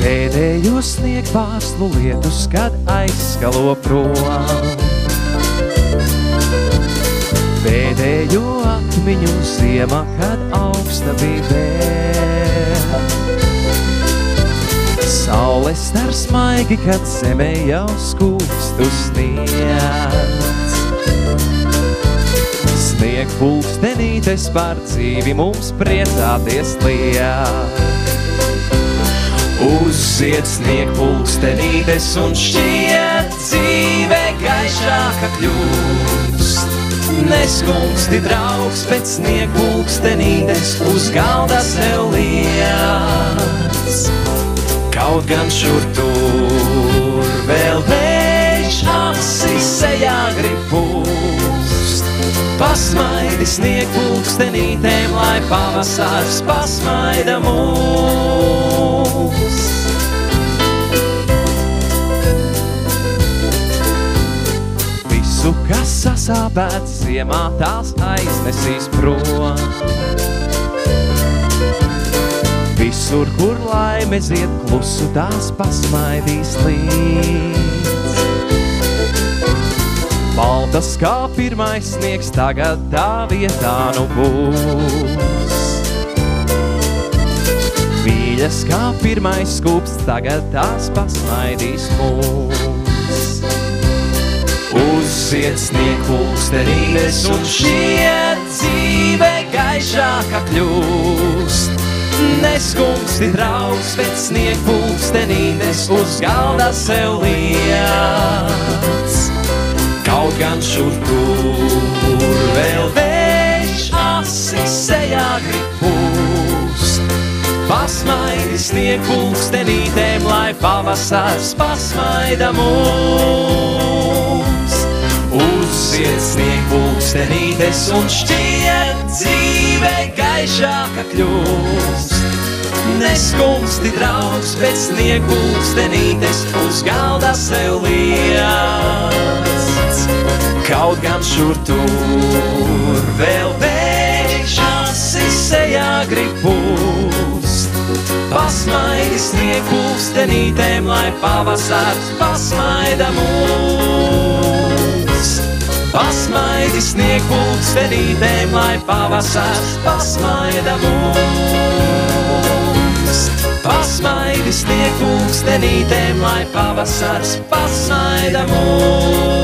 Pēdējo sniegpārslu lietus, kad aizskalo prom. Pēdējo atmiņu ziema, kad augsta bija vēl. Saule star smaigi, kad zemē jau skūpstu sniedz. Snieg pulkstenītes par dzīvi mums priecāties liek. Uzzied snieg pulkstenītes un šķiet dzīve gaišāka kļūst. Neskumsti draugs pēc snieg pulkstenītes uz galda sev liec. Kaut gan šur tur vēl vējš asis sejā grib pūst. Pasmaidi snieg pulkstenītēm, lai pavasars pasmaida mūs. Visu, kas sasāpēts ziemā, tās aiznesīs prom. Visur, kur laime zied klusu, tās pasmaidīs līdz. Baltas kā pirmais sniegs, tagad tā vietā nu būs. Mīļas kā pirmais skūps, tagad tās pasmaidīs mūs. Uzzied snieg pulkstenītes un šķiet dzīve gaišāka kļūst. Neskumsti draugs pēc snieg pulkstenītes uz galda sev liec. Kaut gan šur tur vēl vējš asis sejā grib pūst. Pasmaidi snieg pulkstenītēm, lai pavasars pasmaida mūs. Uzzied snieg pulkstenītes un šķiet dzīve gaišāka kļūst. Neskumsti draugs pēc snieg pulkstenītes uz galda sev liec. Kaut gan šur tur vēl vējš asis sejā grib pūst. Pasmaidi snieg pulkstenītēm, lai pavasars pasmaida mūs. Pasmaidi snieg pulkstenītēm, lai pavasars pasmaida mūs. Pasmaidi snieg pulkstenītēm, lai pavasars pasmaida mūs.